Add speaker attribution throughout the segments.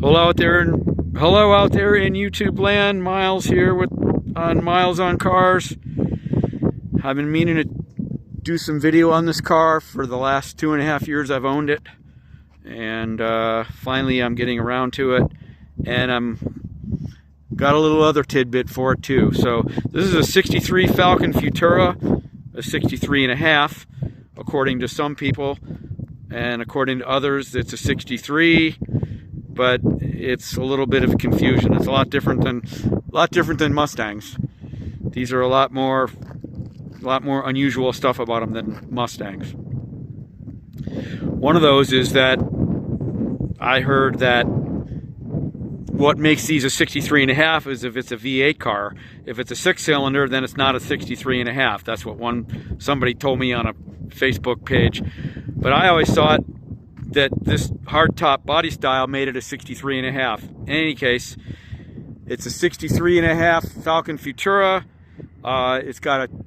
Speaker 1: Hello out there in YouTube land. Miles here on Miles on Cars. I've been meaning to do some video on this car for the last 2.5 years I've owned it, and finally I'm getting around to it, and I'm got a little other tidbit for it too. So this is a 63 Falcon Futura, a 63.5 according to some people, and according to others it's a 63, but it's a little bit of confusion. It's a lot different than Mustangs. These are a lot more unusual stuff about them than Mustangs. One of those is that I heard that what makes these a 63.5 is if it's a V8 car. If it's a 6-cylinder, then it's not a 63.5. That's what somebody told me on a Facebook page. But I always thought that this hardtop body style made it a 63.5. In any case, it's a 63.5 Falcon Futura. It's got an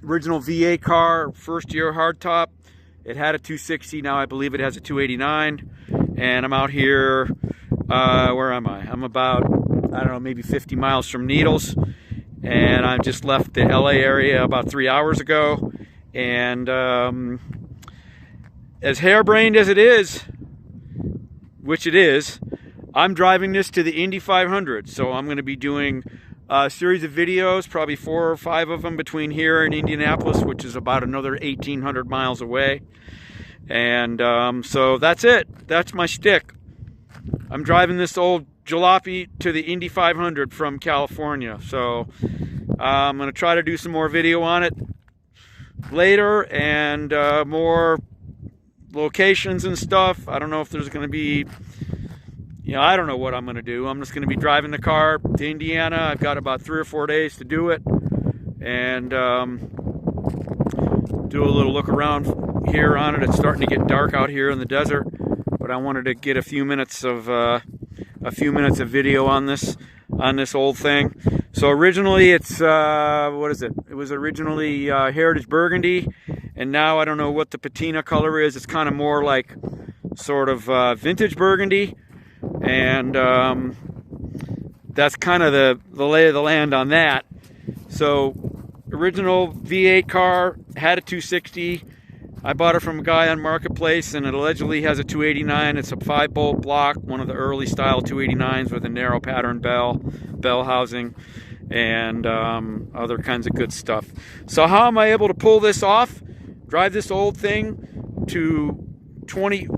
Speaker 1: original V8 car, first year hardtop. It had a 260, now I believe it has a 289. And I'm out here, where am I? I'm about, I don't know, maybe 50 miles from Needles. And I just left the LA area about 3 hours ago. And as harebrained as it is, which it is, I'm driving this to the Indy 500. So I'm going to be doing a series of videos, probably 4 or 5 of them between here and Indianapolis, which is about another 1,800 miles away. And so that's it. That's my shtick. I'm driving this old jalopy to the Indy 500 from California. So I'm going to try to do some more video on it later, and more locations and stuff. I don't know if there's going to be, I don't know what I'm going to do. I'm just going to be driving the car to Indiana. I've got about 3 or 4 days to do it, and do a little look around here on it. It's starting to get dark out here in the desert, but I wanted to get a few minutes of video on this old thing. So originally it's what is it? It was originally Heritage Burgundy, and now I don't know what the patina color is. It's kind of more like sort of vintage burgundy, and that's kind of the lay of the land on that. So original V8 car, had a 260. I bought it from a guy on Marketplace, and it allegedly has a 289. It's a 5-bolt block, one of the early style 289s with a narrow pattern bell housing, and other kinds of good stuff. So how am I able to pull this off? Drive this old thing to drive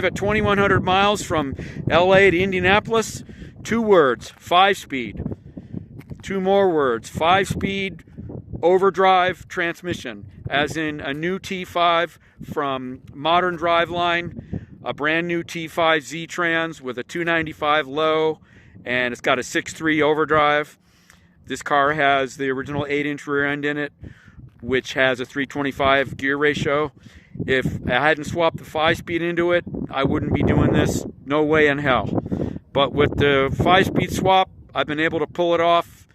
Speaker 1: at 2,100 miles from LA to Indianapolis. 2 words: 5-speed. 2 more words: 5-speed overdrive transmission, as in a new T5 from Modern Driveline, a brand new T5 Z-Trans with a 295 low, and it's got a 6.3 overdrive. This car has the original 8-inch rear end in it, which has a 325 gear ratio. If I hadn't swapped the 5-speed into it, I wouldn't be doing this, no way in hell. But with the 5-speed swap, I've been able to pull it off.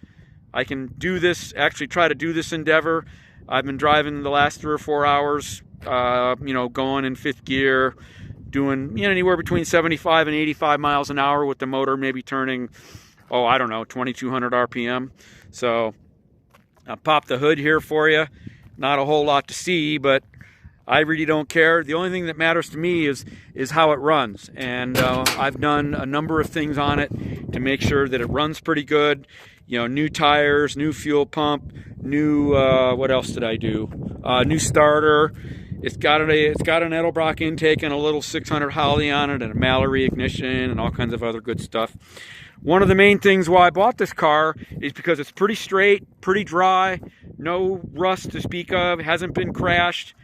Speaker 1: I can do this, actually try to do this endeavor. I've been driving the last 3 or 4 hours, going in 5th gear, doing anywhere between 75 and 85 miles an hour with the motor maybe turning, 2,200 RPM. So I'll pop the hood here for you. Not a whole lot to see, but I really don't care. The only thing that matters to me is how it runs. And I've done a number of things on it to make sure that it runs pretty good. New tires, new fuel pump, new, what else did I do? New starter. It's got an Edelbrock intake and a little 600 Holley on it, and a Mallory ignition, and all kinds of other good stuff. One of the main things why I bought this car is because it's pretty straight, pretty dry, no rust to speak of, hasn't been crashed.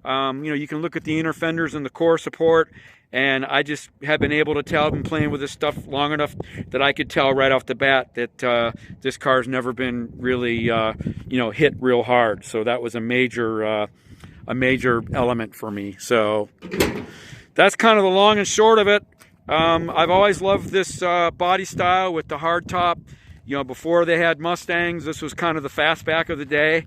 Speaker 1: You can look at the inner fenders and the core support, and I just have been able to tell, I've been playing with this stuff long enough that I could tell right off the bat that this car's never been really, hit real hard. So that was a major element for me. So that's kind of the long and short of it. I've always loved this body style with the hardtop. Before they had Mustangs, this was kind of the fastback of the day.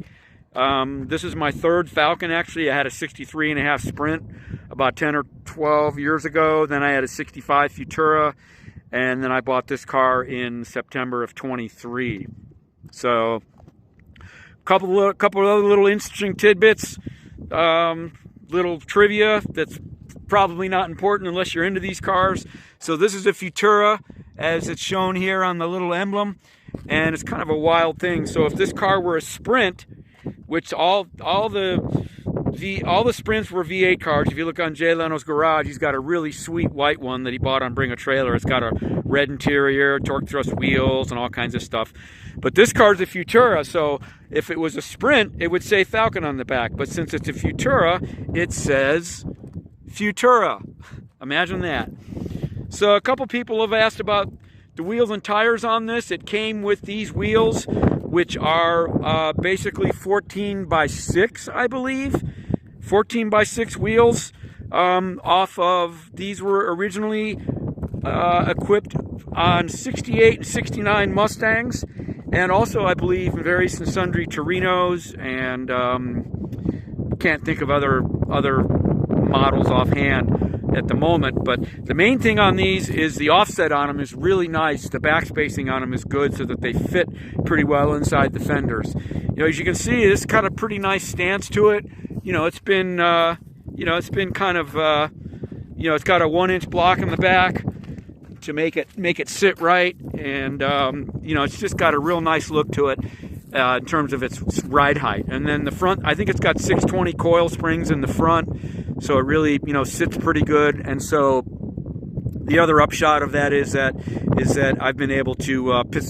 Speaker 1: This is my 3rd Falcon, actually. I had a 63.5 Sprint about 10 or 12 years ago. Then I had a 65 Futura, and then I bought this car in September of 23. So couple of other little interesting tidbits, little trivia that's probably not important unless you're into these cars. So this is a Futura, as it's shown here on the little emblem, and it's kind of a wild thing. So if this car were a Sprint, which all the Sprints were V8 cars. If you look on Jay Leno's garage, he's got a really sweet white one that he bought on Bring a Trailer. It's got a red interior, torque thrust wheels, and all kinds of stuff. But this car's a Futura, so if it was a Sprint, it would say Falcon on the back. But since it's a Futura, it says Futura. Imagine that. So a couple people have asked about the wheels and tires on this. It came with these wheels, which are basically 14x6, I believe. 14x6 wheels. Off of, these were originally equipped on 68 and 69 Mustangs, and also I believe in various and sundry Torinos, and can't think of other models offhand at the moment. But the main thing on these is the offset on them is really nice. The back spacing on them is good, so that they fit pretty well inside the fenders. You know, as you can see, this got a pretty nice stance to it. You know, it's been kind of it's got a 1-inch block in the back to make it sit right, and it's just got a real nice look to it in terms of its ride height. And then the front, I think it's got 620 coil springs in the front, so it really sits pretty good. And so the other upshot of that is that I've been able to fit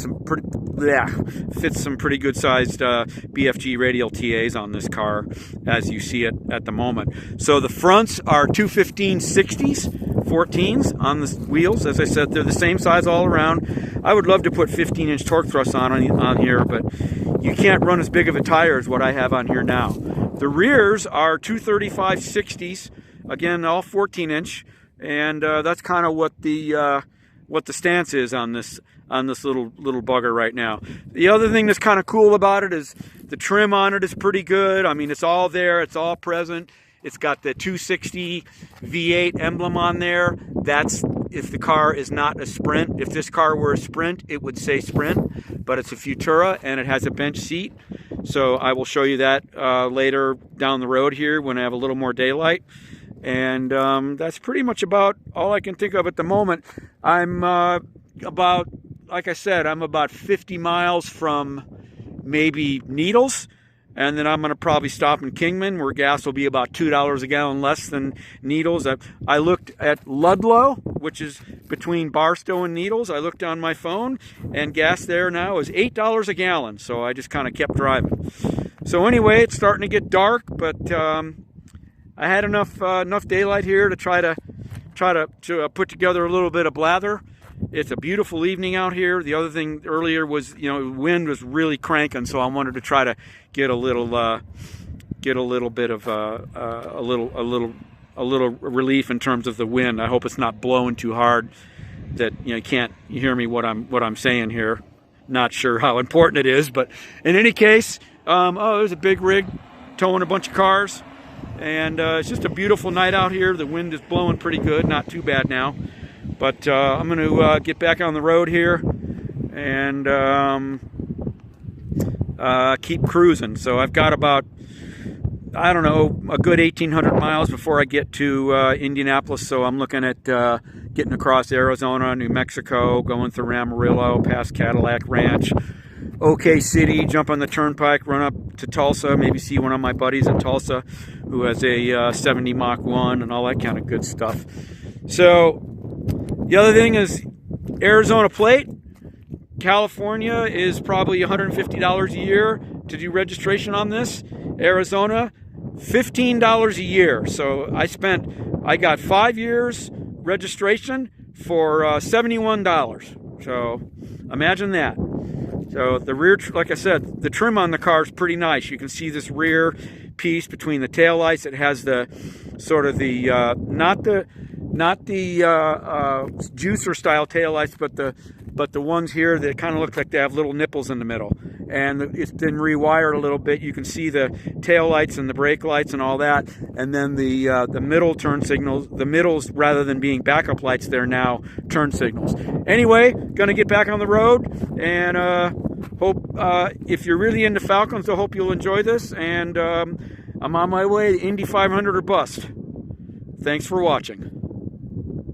Speaker 1: some pretty good sized BFG radial TAs on this car, as you see it at the moment. So the fronts are 215/60s, 14s on the wheels. As I said, they're the same size all around. I would love to put 15-inch torque thrusts on here, but you can't run as big of a tire as what I have on here now. The rears are 235/60s, again all 14-inch, and that's kind of what the stance is on this little bugger right now. The other thing that's kind of cool about it is the trim on it is pretty good. I mean, it's all there, it's all present. It's got the 260 V8 emblem on there. That's if the car is not a Sprint. If this car were a Sprint, it would say Sprint, but it's a Futura and it has a bench seat. So I will show you that later down the road here when I have a little more daylight. And that's pretty much about all I can think of at the moment. I'm like I said, I'm about 50 miles from maybe Needles, and then I'm going to probably stop in Kingman, where gas will be about $2 a gallon less than Needles. I looked at Ludlow, which is between Barstow and Needles. I looked on my phone, and gas there now is $8 a gallon, so I just kind of kept driving. So anyway, it's starting to get dark, but I had enough daylight here to try to put together a little bit of blather. It's a beautiful evening out here. The other thing earlier was, wind was really cranking, so I wanted to try to get a little bit of a little relief in terms of the wind. I hope it's not blowing too hard that you can't hear me what I'm saying here. Not sure how important it is, but in any case, there's a big rig towing a bunch of cars, and it's just a beautiful night out here. The wind is blowing pretty good, not too bad now. But I'm going to get back on the road here and keep cruising. So I've got about, I don't know, a good 1,800 miles before I get to Indianapolis. So I'm looking at getting across Arizona, New Mexico, going through Amarillo, past Cadillac Ranch, OK City, jump on the turnpike, run up to Tulsa, maybe see one of my buddies in Tulsa who has a 70 Mach 1 and all that kind of good stuff. So the other thing is Arizona plate. California is probably $150 a year to do registration on this. Arizona, $15 a year. So I got 5 years registration for $71. So imagine that. So the rear, like I said, the trim on the car is pretty nice. You can see this rear piece between the taillights. It has the sort of the not the juicer style taillights, but the ones here that kind of look like they have little nipples in the middle. and it's been rewired a little bit. You can see the tail lights and the brake lights and all that, and then the middle turn signals, the middles, rather than being backup lights, they're now turn signals. Anyway, gonna get back on the road, and hope if you're really into Falcons, I hope you'll enjoy this, and I'm on my way to Indy 500 or bust. Thanks for watching.